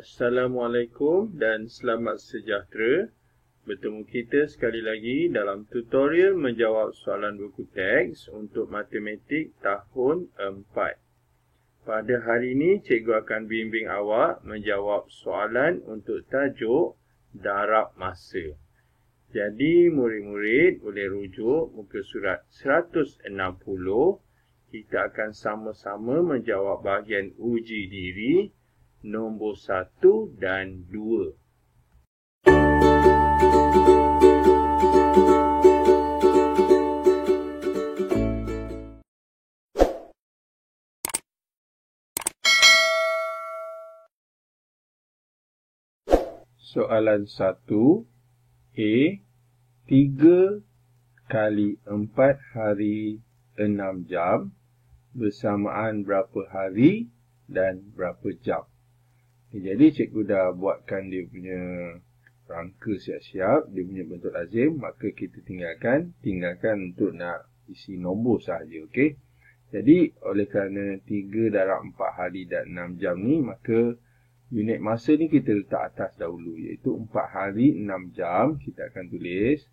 Assalamualaikum dan selamat sejahtera. Bertemu kita sekali lagi dalam tutorial menjawab soalan buku teks untuk matematik tahun 4. Pada hari ini, cikgu akan bimbing awak menjawab soalan untuk tajuk darab masa. Jadi, murid-murid boleh rujuk muka surat 160. Kita akan sama-sama menjawab bahagian uji diri nombor 1 dan 2. Soalan 1. A. 3 kali 4 hari 6 jam bersamaan berapa hari dan berapa jam? Jadi cikgu dah buatkan dia punya rangka siap-siap, dia punya bentuk lazim, maka kita tinggalkan untuk nak isi nombor sahaja, okey. Jadi oleh kerana 3 darab 4 hari dan 6 jam ni, maka unit masa ni kita letak atas dahulu, iaitu 4 hari 6 jam. Kita akan tulis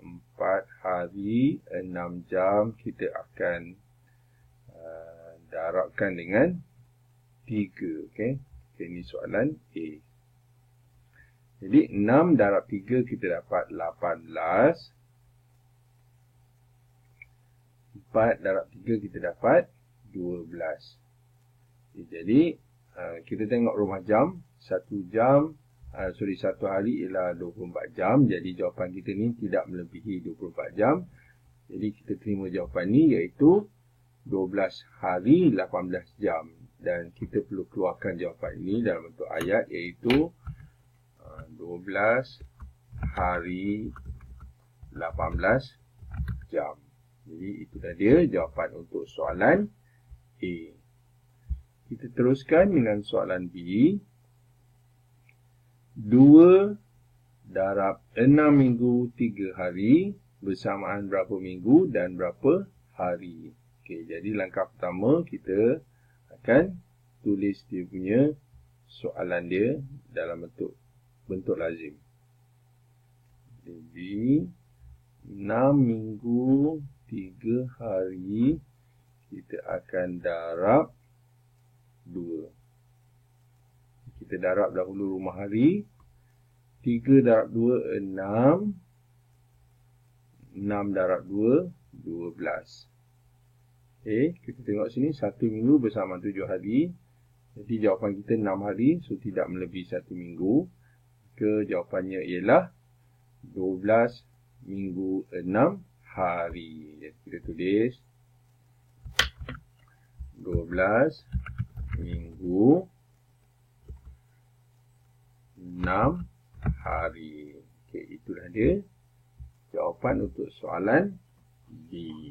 4 hari 6 jam, kita akan darabkan dengan 3, okey. Ini soalan A. Jadi 6 darab 3 kita dapat 18. 4 darab 3 kita dapat 12. Jadi kita tengok rumah jam. 1 hari ialah 24 jam. Jadi jawapan kita ni tidak melebihi 24 jam. Jadi kita terima jawapan ni, iaitu 12 hari 18 jam. Dan kita perlu keluarkan jawapan ini dalam bentuk ayat, iaitu 12 hari 18 jam. Jadi itu dah dia jawapan untuk soalan A. Kita teruskan dengan soalan B. 2 darab 6 minggu 3 hari bersamaan berapa minggu dan berapa hari? Okey, jadi langkah pertama kita akan tulis dia punya soalan dia dalam bentuk lazim. Jadi 6 minggu 3 hari kita akan darab 2. Kita darab dahulu rumah hari. 3 darab 2 6. 6 darab 2 12. Okay, kita tengok sini 1 minggu bersama 7 hari. Jadi jawapan kita 6 hari, so tidak melebihi 1 minggu. Maka jawapannya ialah 12 minggu 6 hari. Jadi kita tulis 12 minggu 6 hari. Okay, itulah dia jawapan untuk soalan B.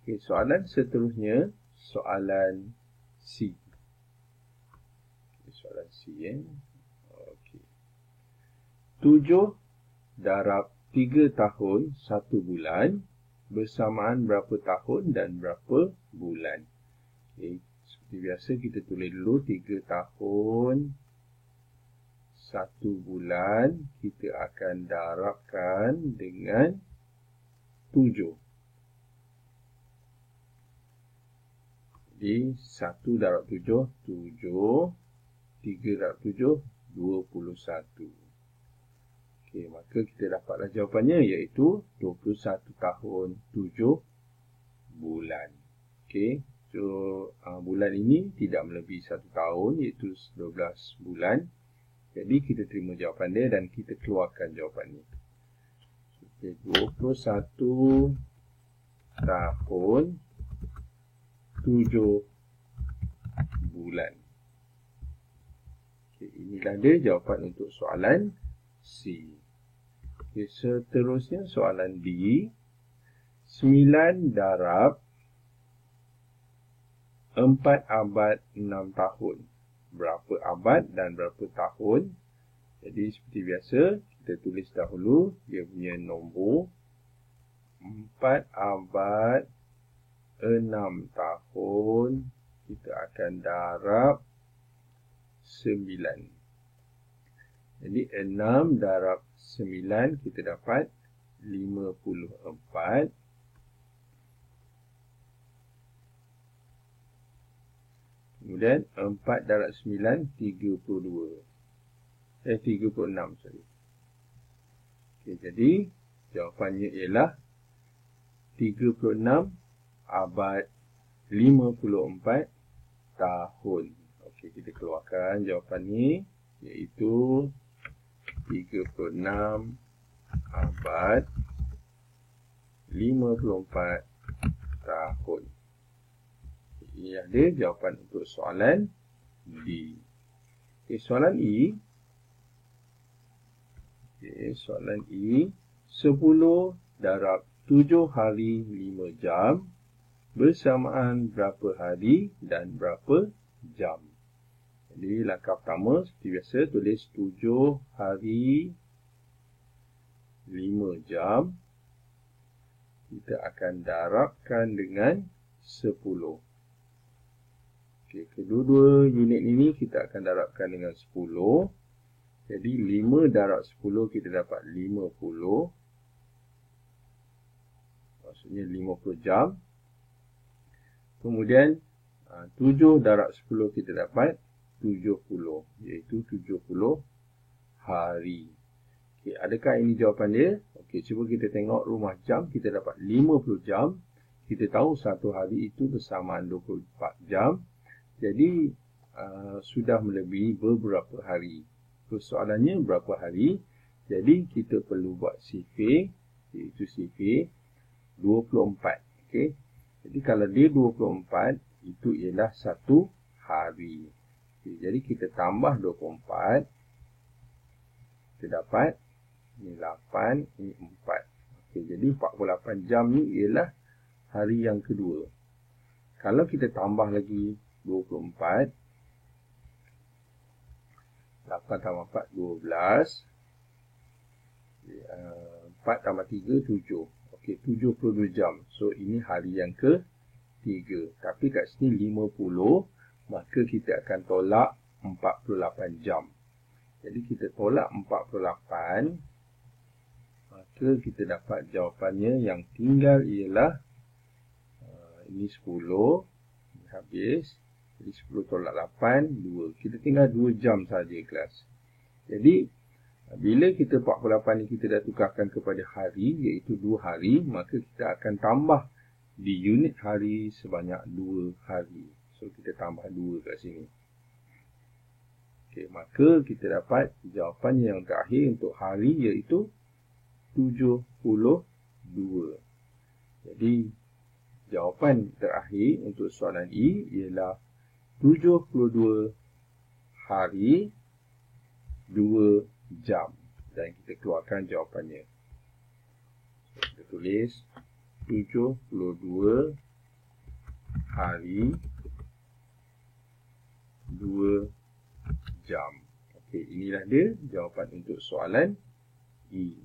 Okay, soalan seterusnya, soalan C. Okay, soalan C. Okay. 7 darab 3 tahun 1 bulan bersamaan berapa tahun dan berapa bulan? Okay, seperti biasa kita tulis dulu 3 tahun 1 bulan, kita akan darabkan dengan 7. Jadi 1 darab 7, 7. 3 darab 7, 21. Okey, maka kita dapatlah jawapannya, iaitu 21 tahun 7 bulan. Okey, so bulan ini tidak melebihi 1 tahun, iaitu 12 bulan. Jadi kita terima jawapan dia dan kita keluarkan jawapan ini. Okey, 21 tahun 7 bulan. Okay, inilah dia jawapan untuk soalan C. Okay, seterusnya soalan D. 9 darab 4 abad 6 tahun. Berapa abad dan berapa tahun? Jadi seperti biasa, kita tulis dahulu dia punya nombor. 4 abad 6 tahun, kita akan darab 9. Jadi 6 darab 9 kita dapat 54. Kemudian 4 darab 9, 32. 36, sorry. Okey, jadi jawapannya ialah 36 abad 54 tahun. Okey, kita keluarkan jawapan ni, iaitu 36 abad 54 tahun. Ini ada jawapan untuk soalan D. Okey, soalan E. Okey, soalan E. 10 darab 7 hari 5 jam bersamaan berapa hari dan berapa jam. Jadi langkah pertama seperti biasa tulis 7 hari 5 jam. Kita akan darabkan dengan 10. Okey, kedua-dua unit ini kita akan darabkan dengan 10. Jadi 5 darab 10 kita dapat 50. Maksudnya 50 jam. Kemudian 7 darab 10 kita dapat 70. Iaitu 70 hari. Okey, adakah ini jawapan dia? Okey, cuba kita tengok rumah jam. Kita dapat 50 jam. Kita tahu satu hari itu bersamaan 24 jam. Jadi sudah melebihi beberapa hari. Persoalannya berapa hari? Jadi kita perlu buat sifir, iaitu sifir 24. Okey. Jadi kalau dia 24, itu ialah satu hari. Okey, jadi kita tambah 24. Kita dapat ini 8, ini 4. Okey, jadi 48 jam ni ialah hari yang kedua. Kalau kita tambah lagi 24, 8 tambah 4, 12. 4 tambah 3, 7. Okey, 72 jam. So, ini hari yang ke-3. Tapi kat sini 50, maka kita akan tolak 48 jam. Jadi, kita tolak 48, maka kita dapat jawapannya yang tinggal ialah ini 10, ini habis. Jadi 10 tolak 8, 2. Kita tinggal 2 jam saja kelas. Jadi, bila kita 48 ni kita dah tukarkan kepada hari, iaitu 2 hari, maka kita akan tambah di unit hari sebanyak 2 hari. So, kita tambah 2 kat sini. Okey, maka kita dapat jawapannya yang terakhir untuk hari, iaitu 72. Jadi, jawapan terakhir untuk soalan E ialah 72 hari 2 jam. Dan kita keluarkan jawapannya. Kita tulis 72 hari 2 jam. Okey, inilah dia jawapan untuk soalan E.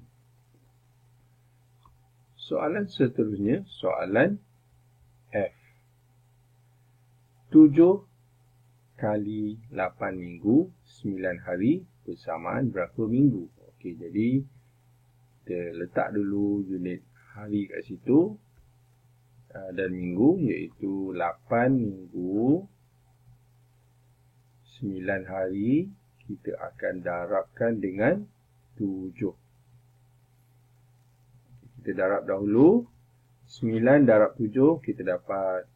Soalan seterusnya, soalan F. 7 kali 8 minggu, 9 hari bersamaan berapa minggu? Okey, jadi kita letak dulu unit hari kat situ dan minggu, iaitu 8 minggu, 9 hari. Kita akan darabkan dengan 7. Kita darab dahulu. 9 darab 7, kita dapat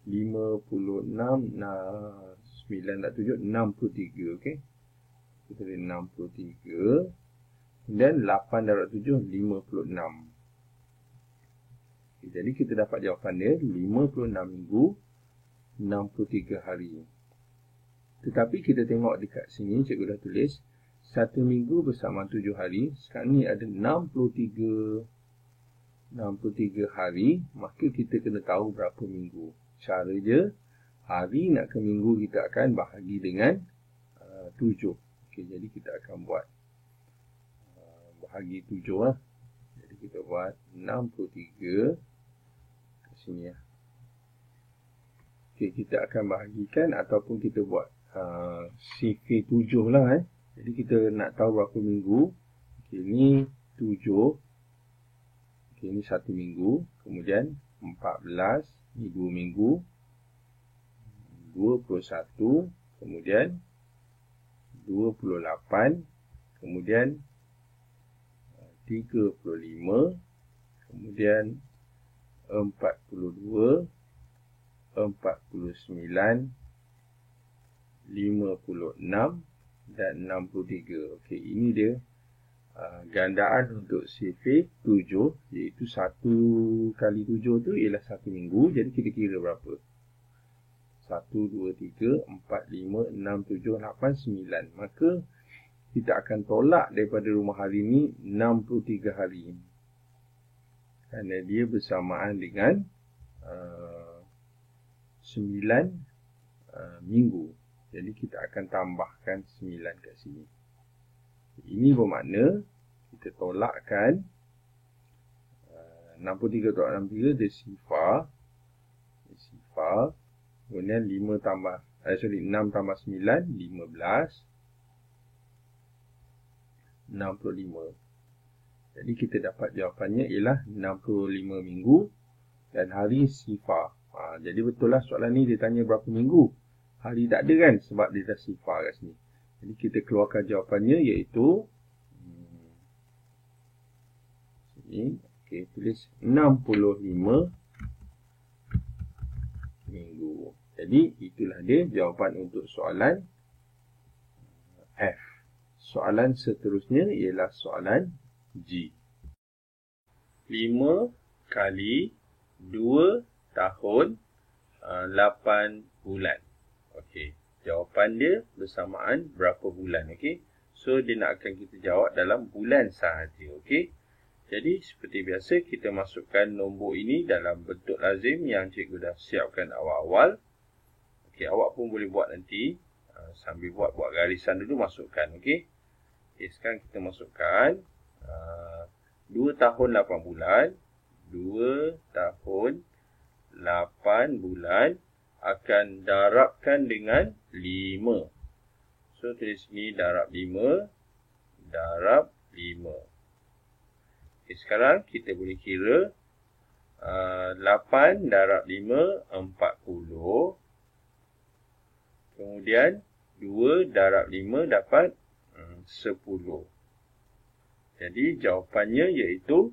56. 9 darab 7, 63. Okey. Kita ada 63. Dan 8 darab 7, 56. Okay, jadi kita dapat jawapan dia 56 minggu, 63 hari. Tetapi kita tengok dekat sini, cikgu dah tulis 1 minggu bersama 7 hari. Sekarang ni ada 63 hari. Maka kita kena tahu berapa minggu. Cara dia, hari nak ke minggu kita akan bahagi dengan 7. Okey, jadi kita akan buat bahagi 7 lah. Jadi kita buat 63 ke sini lah. Okey, kita akan bahagikan ataupun kita buat CV7 lah. Jadi kita nak tahu berapa minggu. Okay, ini 7. Okay, ini 1 minggu. Kemudian 14. Ini 2 minggu. 21. Kemudian 28. Kemudian 35. Kemudian 42. 49. 56 dan 63. Okey, ini dia gandaan untuk CV 7, iaitu 1 kali 7 tu ialah 1 minggu. Jadi kita kira berapa? 1, 2, 3, 4, 5, 6, 7, 8, 9. Maka kita akan tolak daripada rumah hari ini 63 hari. Kerana dia bersamaan dengan 9 minggu. Jadi kita akan tambahkan 9 kat sini. Ini bermakna kita tolakkan 63 tolak 63 dia sifar. Kemudian 6 tambah 9, 15. 65. Jadi kita dapat jawapannya ialah 65 minggu dan hari sifar. Jadi betul lah soalan ni dia tanya berapa minggu. Hari tak ada kan sebab dia dah sifar kat sini. Jadi kita keluarkan jawapannya iaitu sini. Okey, tulis 65 minggu. Jadi itulah dia jawapan untuk soalan F. Soalan seterusnya ialah soalan G. 5 kali 2 tahun 8 bulan. Okey, jawapan dia bersamaan berapa bulan. Okey, so dia nak akan kita jawab dalam bulan sahaja. Okey, jadi seperti biasa kita masukkan nombor ini dalam bentuk lazim yang cikgu dah siapkan awal-awal. Okey, awak pun boleh buat nanti sambil buat garisan dulu masukkan. Okey, sekarang kita masukkan 2 tahun 8 bulan. 2 tahun 8 bulan akan darabkan dengan 5. So, tulis sini darab 5. Darab 5. Okay, sekarang kita boleh kira 8 darab 5, 40. Kemudian 2 darab 5 dapat 10. Jadi, jawapannya iaitu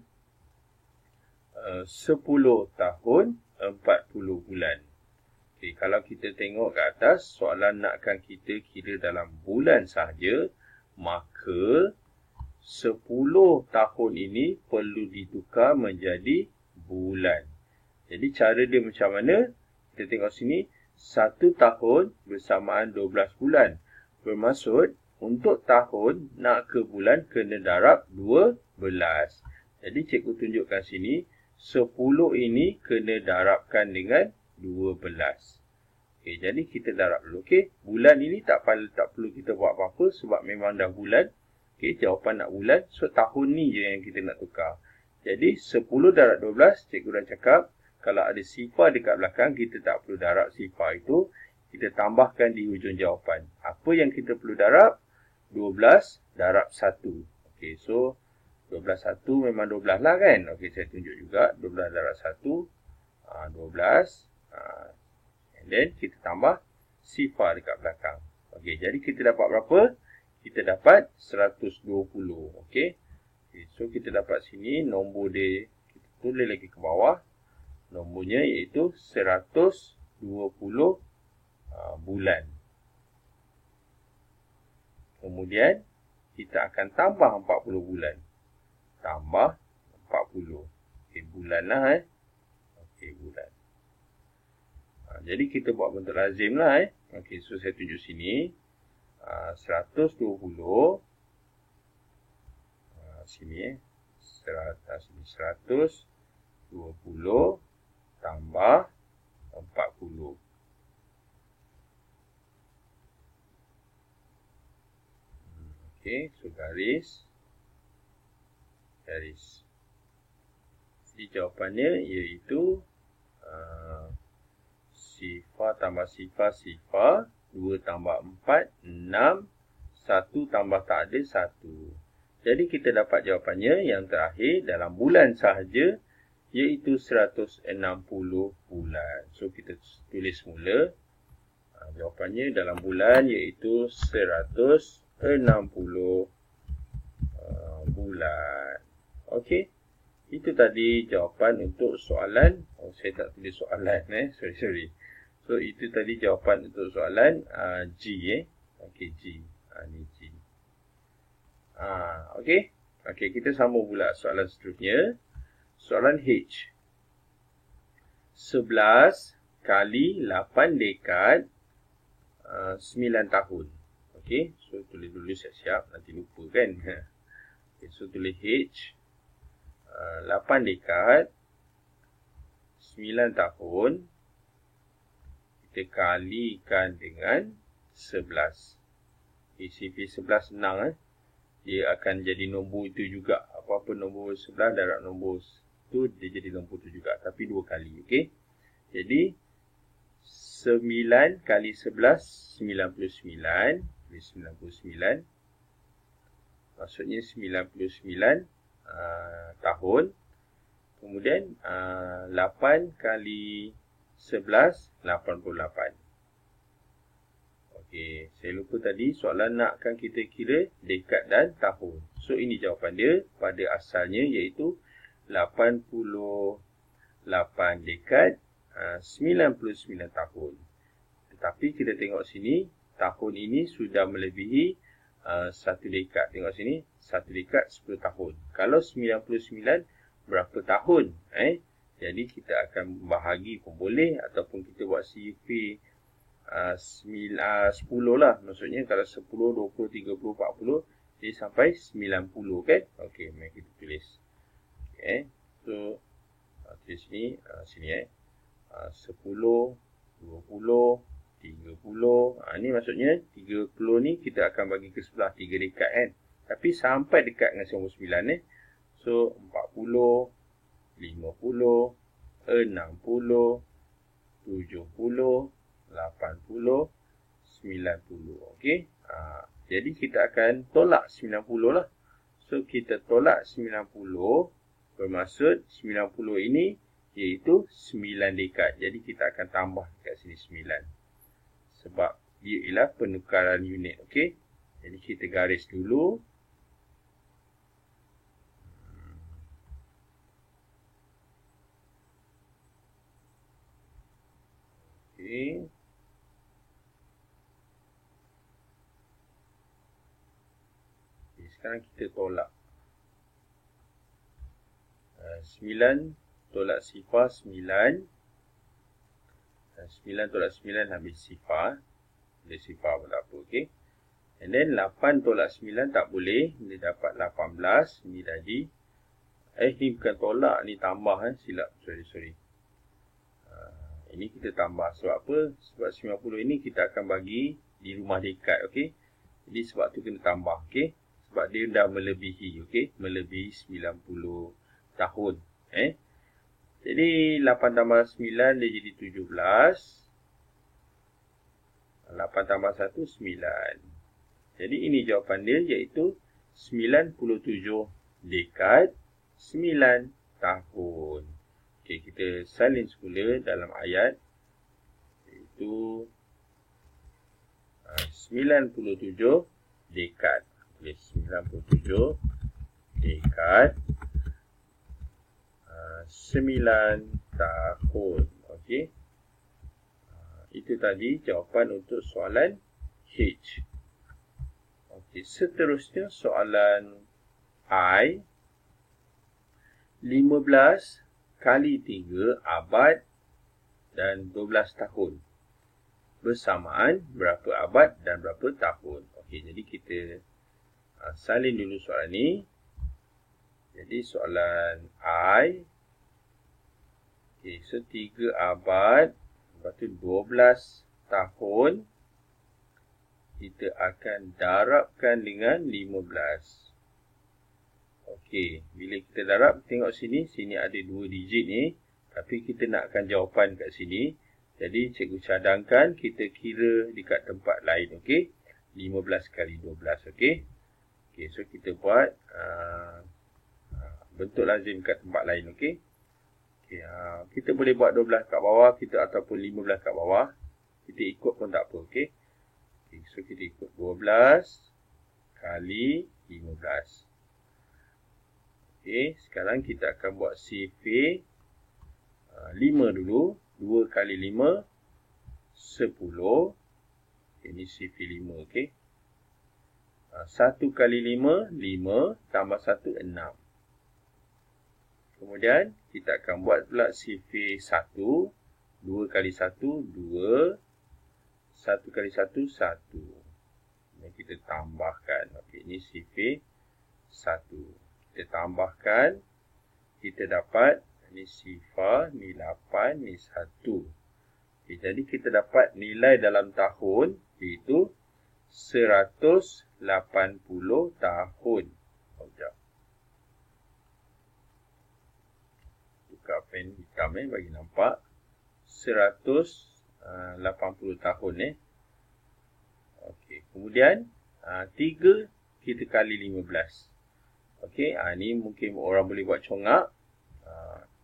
10 tahun 40 bulan. Okay, kalau kita tengok ke atas, soalan nakkan kita kira dalam bulan sahaja, maka 10 tahun ini perlu ditukar menjadi bulan. Jadi cara dia macam mana? Kita tengok sini, 1 tahun bersamaan 12 bulan. Bermaksud, untuk tahun nak ke bulan kena darab 12. Jadi cikgu tunjukkan sini, 10 ini kena darabkan dengan 12. Okey, jadi kita darab dulu. Okey, bulan ini tak perlu kita buat apa-apa sebab memang dah bulan. Okey, jawapan nak bulan. So, tahun ni je yang kita nak tukar. Jadi, 10 darab 12, cikgu dah cakap, kalau ada sifar dekat belakang, kita tak perlu darab sifar itu. Kita tambahkan di hujung jawapan. Apa yang kita perlu darab? 12 darab 1. Okey, so, 12 1 memang 12 lah kan. Okey, saya tunjuk juga. 12 darab 1. 12. And then kita tambah sifar dekat belakang. Okey, jadi kita dapat berapa? Kita dapat 120. Okey. So kita dapat sini nombor dia, kita tulis lagi ke bawah. Nombornya iaitu 120 bulan. Kemudian kita akan tambah 40 bulan. Tambah 40. Okey, bulan lah Okey, bulan. Jadi kita buat bentuk lazim lah Okey, so saya tunjuk sini. 120. Sini 120 tambah 40. Okey, so garis. Jadi jawapannya iaitu sifar tambah sifar 2 tambah 4, 6. 1 tambah tak ada, 1. Jadi kita dapat jawapannya yang terakhir dalam bulan sahaja, iaitu 160 bulan. So kita tulis mula. Jawapannya dalam bulan iaitu 160 bulan. Okey. Itu tadi jawapan untuk soalan. Saya tak tulis soalan. Sorry. So itu tadi jawapan untuk soalan G. Okey, G. Ni G. Okey. Okey, kita sambung pula soalan seterusnya. Soalan H. 11 kali 8 dekad 9 tahun. Okey, so tulis dulu siap-siap, nanti lupa kan. Okay, so tulis H. 8 dekad 9 tahun kita kalikan dengan 11. CP 11 senang. Dia akan jadi nombor itu juga. Apa-apa nombor 11 darab nombor itu, dia jadi nombor itu juga. Tapi 2 kali. Okey. Jadi 9 kali 11 99. 99. Maksudnya 99 tahun. Kemudian 8 kali 11 88. Okey, saya lupa tadi soalan nakkan kita kira dekad dan tahun. So ini jawapan dia pada asalnya iaitu 88 dekad 99 tahun. Tetapi kita tengok sini, tahun ini sudah melebihi 1 dekad. Tengok sini, 1 dekad 10 tahun. Kalau 99 berapa tahun? Jadi kita akan bahagi pun boleh, ataupun kita buat CP 10 lah. Maksudnya kalau 10, 20, 30, 40 jadi sampai 90 kan? Okey, mari kita tulis. Okay. So tulis sini, sini 10, 20, 30. Ni maksudnya 30 ni kita akan bagi ke sebelah 3 dekad kan. Tapi sampai dekat dengan 99 So 40, 50, 60, 70, 80, 90. Okey. Jadi kita akan tolak 90 lah. So kita tolak 90 bermaksud 90 ini iaitu 9 dekad. Jadi kita akan tambah dekat sini 9. Sebab dia ialah penukaran unit. Okey. Jadi kita garis dulu. Okey. Sekarang kita tolak 9 tolak sifar 9. 9 tolak 9 habis sifar. Dia sifar pun tak apa. Okay. And then 8 tolak 9 tak boleh. Dia dapat 18. Ni tadi. Ni bukan tolak. Ni tambah. Silap. Sorry. Ini kita tambah. Sebab apa? Sebab 90 ini kita akan bagi di rumah dekad. Okay. Jadi sebab tu kena tambah. Okay. Sebab dia dah melebihi, okey, melebihi 90 tahun. Jadi 8 tambah 9 dia jadi 17. 8 tambah 1 9. Jadi ini jawapan dia iaitu 97 dekad 9 tahun. Okey, kita salin semula dalam ayat iaitu 97 dekad. 97 dekad 9 tahun. Okey. Itu tadi jawapan untuk soalan H. Okey, seterusnya soalan I. 15 kali 3 abad dan 12 tahun. Bersamaan berapa abad dan berapa tahun. Okey, jadi kita salin dulu soalan ni. Jadi soalan I. Okay, so 3 abad. Lepas tu 12 tahun. Kita akan darabkan dengan 15. Okey, bila kita darab, tengok sini. Sini ada 2 digit ni. Tapi kita nakkan jawapan kat sini. Jadi cikgu cadangkan kita kira dekat tempat lain. Okey. 15 kali 12. Okey. Okey, so kita buat bentuk lazim kat tempat lain. Okey. Okay, kita boleh buat 12 kat bawah kita ataupun 15 kat bawah. Kita ikut pun tak apa. Okey. Okay, so kita ikut 12 kali 15. Okey, sekarang kita akan buat CV 5 dulu. 2 kali 5 10. Ini CV 5. Okey. 1 kali 5 5 tambah 1 6. Kemudian kita akan buat pula CV 1. 2 kali 1 2. 1 kali 1 1. Dan kita tambahkan. Okey, ini CV 1. Kita tambahkan. Kita dapat ini sifar, ni 8, ni 1. Okay, jadi kita dapat nilai dalam tahun iaitu 180 tahun. Sekejap. Tukar pen hitam bagi nampak. 180 tahun Okey, kemudian 3 kita kali 15. Okey, ni mungkin orang boleh buat congak.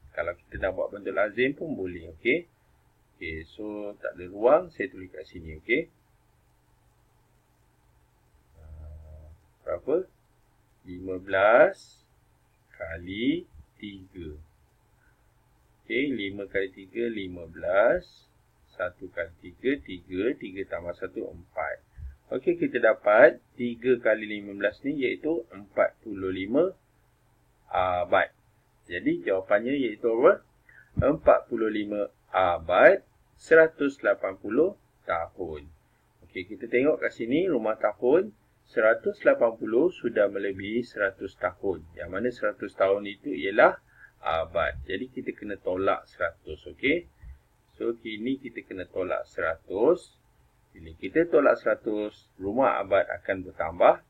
Kalau kita dah buat bentuk lazim pun boleh. Okey. Okey, so tak ada ruang, saya tulis kat sini. Okey. Berapa? 15 kali 3. Okey, 5 kali 3, 15. 1 kali 3, 3. 3 tambah 1, 4. Okey, kita dapat 3 kali 15 ni iaitu 45 abad. Jadi jawapannya iaitu apa? 45 abad 180 tahun. Okey, kita tengok kat sini rumah tahun 180 sudah melebihi 100 tahun. Yang mana 100 tahun itu ialah abad. Jadi kita kena tolak 100. Okey. So kini kita kena tolak 100. Bila kita tolak 100, rumah abad akan bertambah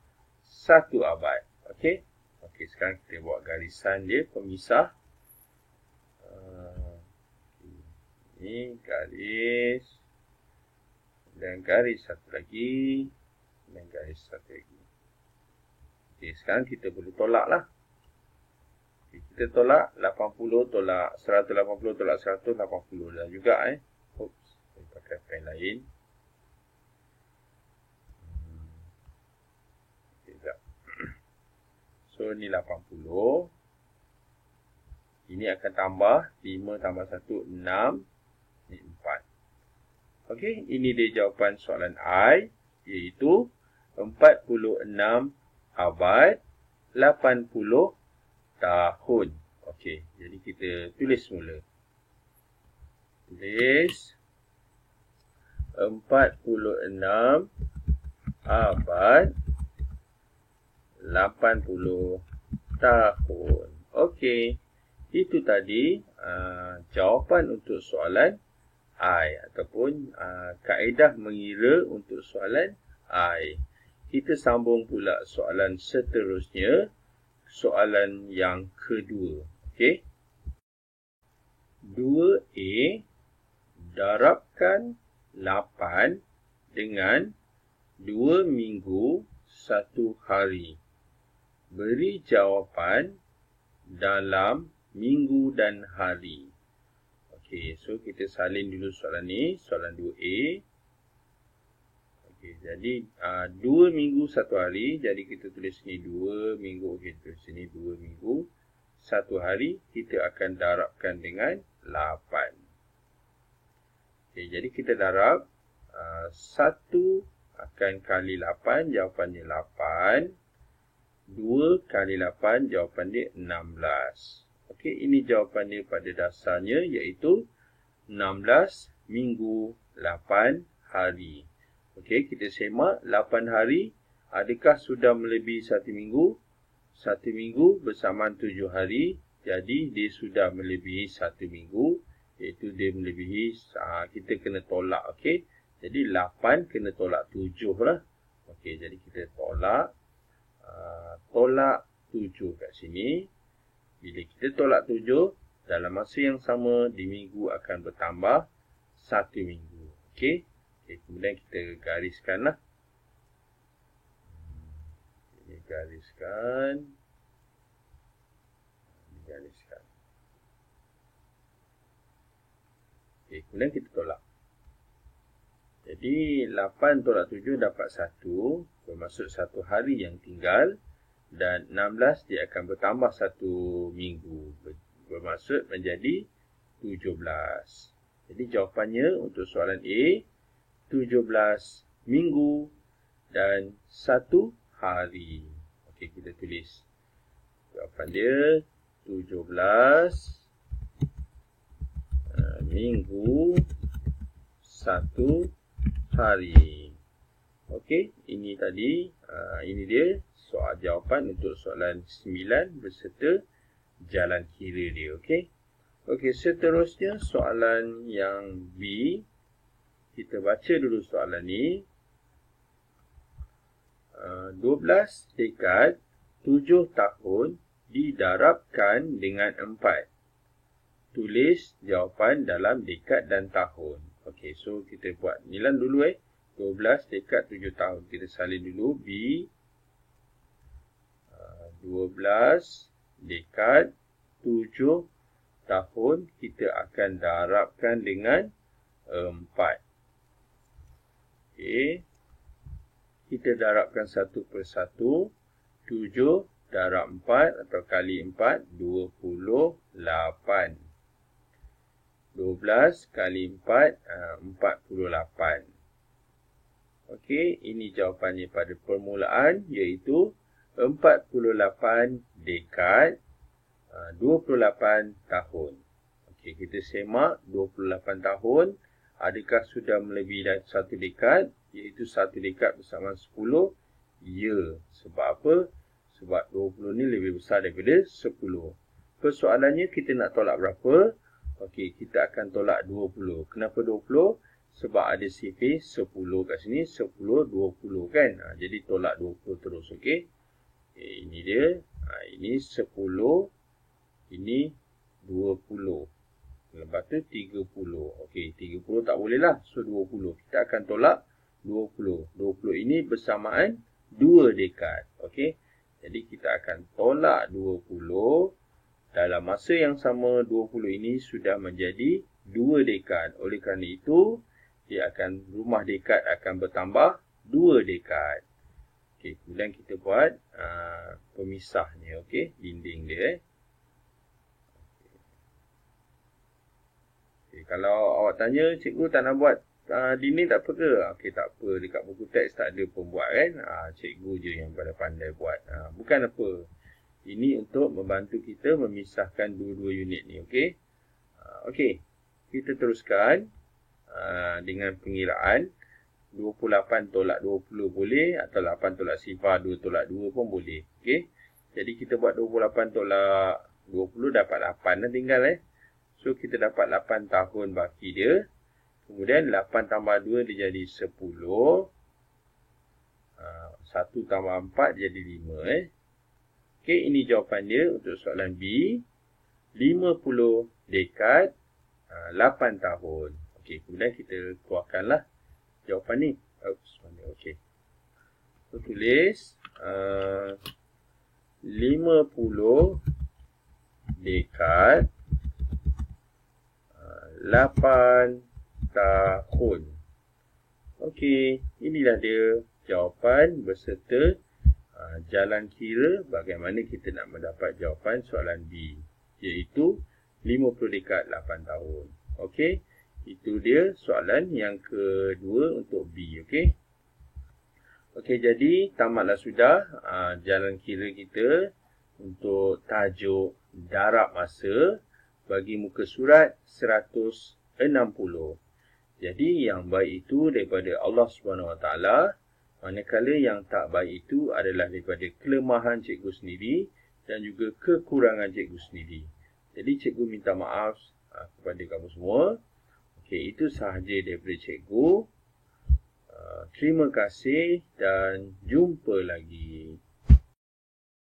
1 abad. Okey. Okey, sekarang kita buat garisan dia pemisah. Ini garis. Dan garis satu lagi. Dan garis satu lagi. Okey, sekarang kita boleh tolak lah. Okay, kita tolak 80 tolak 180 tolak 180 dah juga Oops, saya pakai pen lain. So, ni 80. Ini akan tambah. 5 tambah 1, 6. Ini 4. Okey, ini dia jawapan soalan I. Iaitu 46 abad 80 tahun. Okey, jadi kita tulis mula. Tulis 46 abad 80 tahun. Okey. Itu tadi jawapan untuk soalan I ataupun kaedah mengira untuk soalan I. Kita sambung pula soalan seterusnya, soalan yang kedua. Okey. 2A darabkan 8 dengan 2 minggu 1 hari. Beri jawapan dalam minggu dan hari. Okey, so kita salin dulu soalan ni, soalan 2A. Okey, jadi 2 minggu 1 hari, jadi kita tulis sini 2 minggu. Okey, tulis sini 2 minggu 1 hari, kita akan darabkan dengan 8. Okey, jadi kita darab 1 akan kali 8, jawapannya 8. 2 kali 8, jawapan dia 16. Okey, ini jawapan dia pada dasarnya iaitu 16 minggu 8 hari. Okey, kita semak 8 hari. Adakah sudah melebihi 1 minggu? 1 minggu bersamaan 7 hari. Jadi, dia sudah melebihi 1 minggu. Iaitu dia melebihi, kita kena tolak. Okey, jadi 8 kena tolak 7 lah. Okey, jadi kita tolak. Tolak 7 kat sini. Bila kita tolak 7, dalam masa yang sama di minggu akan bertambah 1 minggu. Okey. Kemudian kita gariskanlah. Ini gariskan. Kemudian kita tolak. Jadi 8 tolak 7 dapat 1, bermaksud 1 hari yang tinggal, dan 16 dia akan bertambah 1 minggu, bermaksud menjadi 17. Jadi jawapannya untuk soalan A, 17 minggu dan 1 hari. Okey, kita tulis. Jawapan dia 17 minggu 1 hari. Okey, ini tadi, ini dia soal jawapan untuk soalan 9 berserta jalan kira dia. Okey. Okey, seterusnya soalan yang B. Kita baca dulu soalan ni. 12 dekad 7 tahun didarabkan dengan 4. Tulis jawapan dalam dekad dan tahun. Okey, so kita buat nilan dulu 12 dekad 7 tahun. Kita salin dulu B. 12 dekad 7 tahun kita akan darabkan dengan 4. Okey. Kita darabkan satu persatu. 7 darab 4 atau kali 4, 28. 12 kali 4, 48. Okey, ini jawapannya pada permulaan, iaitu 48 dekad, 28 tahun. Okey, kita semak 28 tahun. Adakah sudah melebihi dari 1 dekad? Iaitu 1 dekad bersama 10. Ya. Sebab apa? Sebab 20 ni lebih besar daripada 10. Persoalannya kita nak tolak berapa? Okey, kita akan tolak 20. Kenapa 20? Sebab ada sifir 10 kat sini. 10, 20 kan? Jadi tolak 20 terus. Okey. Ini dia. Ini 10. Ini 20. Lepas tu 30. Okey, 30 tak boleh lah. So 20. Kita akan tolak 20. 20 ini bersamaan 2 dekad. Okey. Jadi kita akan tolak 20. Dalam masa yang sama, 20 ini sudah menjadi 2 dekad. Oleh kerana itu, rumah dekad akan bertambah 2 dekad. Okey, kemudian kita buat pemisahnya. Okey, dinding dia. Okay, kalau awak tanya, cikgu tak nak buat dinding tak apa ke? Okey, tak apa. Dekat buku teks tak ada pembuat kan. Cikgu je yang pandai buat. Bukan apa. Ini untuk membantu kita memisahkan dua-dua unit ni. Okey. Okey. Kita teruskan dengan pengiraan. 28 tolak 20 boleh. Atau 8 tolak sifar 2 tolak 2 pun boleh. Okey. Jadi kita buat 28 tolak 20 dapat 8 dah tinggal So kita dapat 8 tahun baki dia. Kemudian 8 tambah 2 dia jadi 10. 1 tambah 4 jadi 5 Okey, ini jawapan dia untuk soalan B. 50 dekad 8 tahun. Okey, kemudian kita keluarkanlah jawapan ni. Okey. So, tulis 50 dekad 8 tahun. Okey, inilah dia jawapan berserta jalan kira bagaimana kita nak mendapat jawapan soalan B, iaitu 50 dekad 8 tahun. Okey, itu dia soalan yang kedua untuk B. Okey. Okey, jadi tamatlah sudah jalan kira kita untuk tajuk darab masa bagi muka surat 160. Jadi yang baik itu daripada Allah SWT, manakala yang tak baik itu adalah daripada kelemahan cikgu sendiri dan juga kekurangan cikgu sendiri. Jadi cikgu minta maaf kepada kamu semua. Okey, itu sahaja daripada cikgu. Terima kasih dan jumpa lagi.